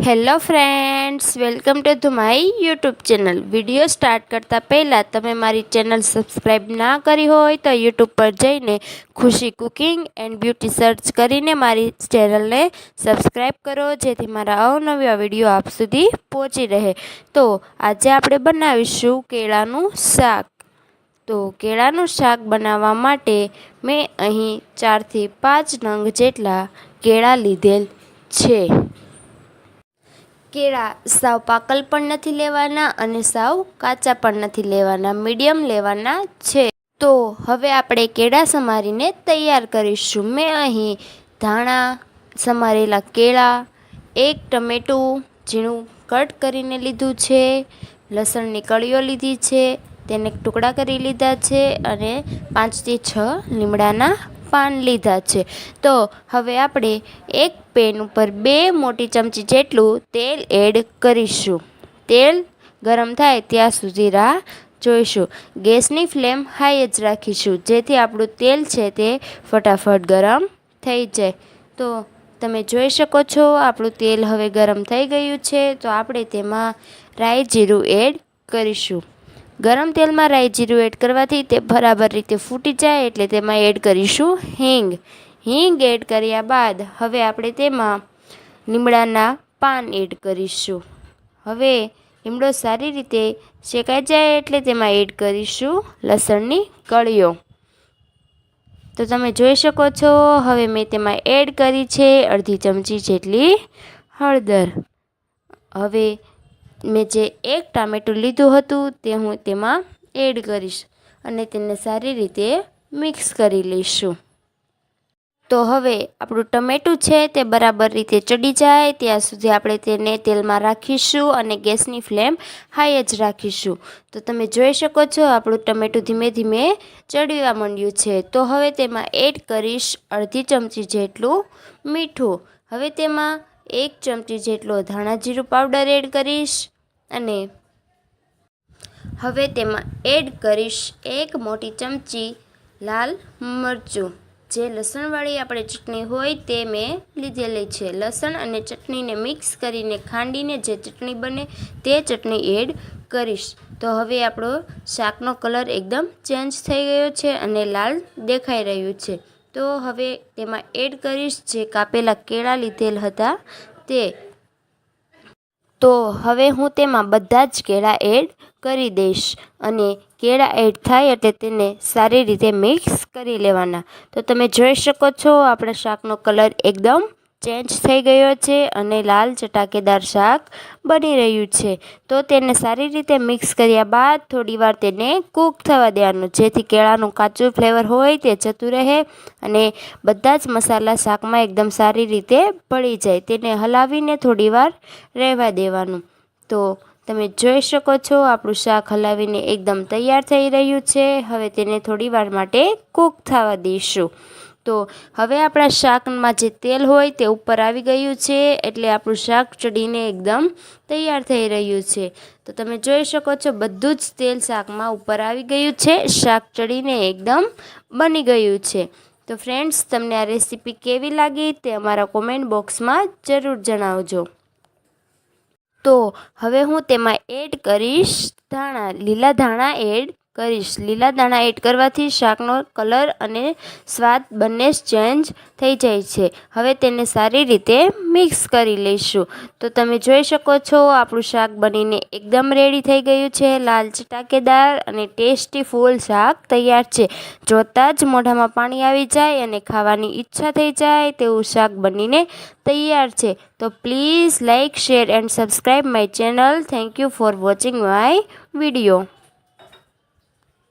Hello friends, welcome to my YouTube channel. Video start કરતાં પહેલાં તમે મારી ચેનલ સબસ્ક્રાઈબ ના કરી હોય તો યુટ્યુબ પર જઈને ખુશી કુકિંગ એન્ડ બ્યુટી સર્ચ કરીને મારી ચેનલને સબસ્ક્રાઈબ કરો, જેથી મારા અવનવા વિડીયો આપ સુધી પહોંચી રહે. તો આજે આપણે બનાવીશું કેળાનું શાક. તો કેળાનું શાક બનાવવા માટે મેં અહીં 4 થી 5 નંગ જેટલા કેળા લીધેલ છે. કેળા સાવ પાકલ પણ નથી લેવાના અને સાવ કાચા પણ નથી લેવાના, મીડિયમ લેવાના છે. તો હવે આપણે કેળા સમારીને તૈયાર કરીશું. મેં અહીં ધાણા, સમારેલા કેળા, 1 ટમેટું ઝીણું કટ કરીને લીધું છે, લસણની કળીઓ લીધી છે, તેને ટુકડા કરી લીધા છે અને 5 થી 6 લીમડાના પાન લીધા છે. તો હવે આપણે એક પેન ઉપર 2 મોટી ચમચી જેટલું તેલ એડ કરીશું. તેલ ગરમ થાય ત્યાં સુધી રાહ જોઈશું. ગેસની ફ્લેમ હાઈ જ રાખીશું, જેથી આપણું તેલ છે તે ફટાફટ ગરમ થઈ જાય. તો તમે જોઈ શકો છો આપણું તેલ હવે ગરમ થઈ ગયું છે. તો આપણે તેમાં રાઈ જીરું એડ કરીશું. ગરમ તેલમાં રાઈ જીરું એડ કરવાથી તે બરાબર રીતે ફૂટી જાય એટલે તેમાં એડ કરીશું હિંગ. હિંગ એડ કર્યા બાદ હવે આપણે તેમાં લીમડાના પાન એડ કરીશું. હવે લીમડો સારી રીતે શેકાઈ જાય એટલે તેમાં એડ કરીશું લસણની કળીઓ. તો તમે જોઈ શકો છો હવે મેં તેમાં એડ કરી છે અડધી ચમચી જેટલી હળદર. હવે મેં જે 1 ટામેટું લીધું હતું તે હું તેમાં એડ કરીશ અને તેને સારી રીતે મિક્સ કરી લઈશું. તો હવે આપણું ટમેટું છે તે બરાબર રીતે ચડી જાય ત્યાં સુધી આપણે તેને તેલમાં રાખીશું અને ગેસની ફ્લેમ હાઈ જ રાખીશું. તો તમે જોઈ શકો છો આપણું ટમેટું ધીમે ધીમે ચડવા માંડ્યું છે. તો હવે તેમાં એડ કરીશ અડધી ચમચી જેટલું મીઠું. હવે તેમાં 1 ચમચી જેટલો ધાણા જીરું પાવડર એડ કરીશ અને હવે તેમાં એડ કરીશ 1 મોટી ચમચી લાલ મરચું. જે લસણવાળી આપણે ચટણી હોય તે મેં લીધેલી છે. લસણ અને ચટણીને મિક્સ કરીને ખાંડીને જે ચટણી બને તે ચટણી એડ કરીશ. તો હવે આપણો શાકનો કલર એકદમ ચેન્જ થઈ ગયો છે અને લાલ દેખાઈ રહ્યું છે. તો હવે તેમાં એડ કરીશ જે કાપેલા કેળા લીધેલ હતા તે. તો હવે હું તેમાં બધા જ કેળા એડ કરી દઈશ અને કેળા એડ થાય એટલે તેને સારી રીતે મિક્સ કરી લેવાના. તો તમે જોઈ શકો છો આપણા શાકનો કલર એકદમ ચેન્જ થઈ ગયો છે અને લાલ ચટાકેદાર શાક બની રહ્યું છે. તો તેને સારી રીતે મિક્સ કર્યા બાદ થોડીવાર તેને કૂક થવા દેવાનું, જેથી કેળાનું કાચું ફ્લેવર હોય તે જતું રહે અને બધા જ મસાલા શાકમાં એકદમ સારી રીતે ભળી જાય. તેને હલાવીને થોડીવાર રહેવા દેવાનું. તો તમે જોઈ શકો છો આપણું શાક હલાવીને એકદમ તૈયાર થઈ રહ્યું છે. હવે તેને થોડીવાર માટે કૂક થવા દઈશું. તો હવે આપણા શાકમાં જે તેલ હોય તે ઉપર આવી ગયું છે એટલે આપણું શાક ચડીને એકદમ તૈયાર થઈ રહ્યું છે. તો તમે જોઈ શકો છો બધું જ તેલ શાકમાં ઉપર આવી ગયું છે. શાક ચડીને એકદમ બની ગયું છે. તો ફ્રેન્ડ્સ, તમને આ રેસીપી કેવી લાગી તે અમારા કોમેન્ટ બોક્સમાં જરૂર જણાવજો. તો હવે હું તેમાં એડ કરીશ ધાણા. લીલા ધાણા એડ કરીશ. લીલા ધાણા એડ કરવાથી શાકનો કલર અને સ્વાદ બંને ચેન્જ થઈ જાય છે. હવે તેને સારી રીતે મિક્સ કરી લઈશું. તો તમે જોઈ શકો છો આપણું શાક બનીને એકદમ રેડી થઈ ગયું છે. લાલ ચટાકેદાર અને ટેસ્ટી ફૂલ શાક તૈયાર છે. જોતાં જ મોઢામાં પાણી આવી જાય અને ખાવાની ઈચ્છા થઈ જાય તેવું શાક બનીને તૈયાર છે. તો please like, share and subscribe my channel. Thank you for watching my video.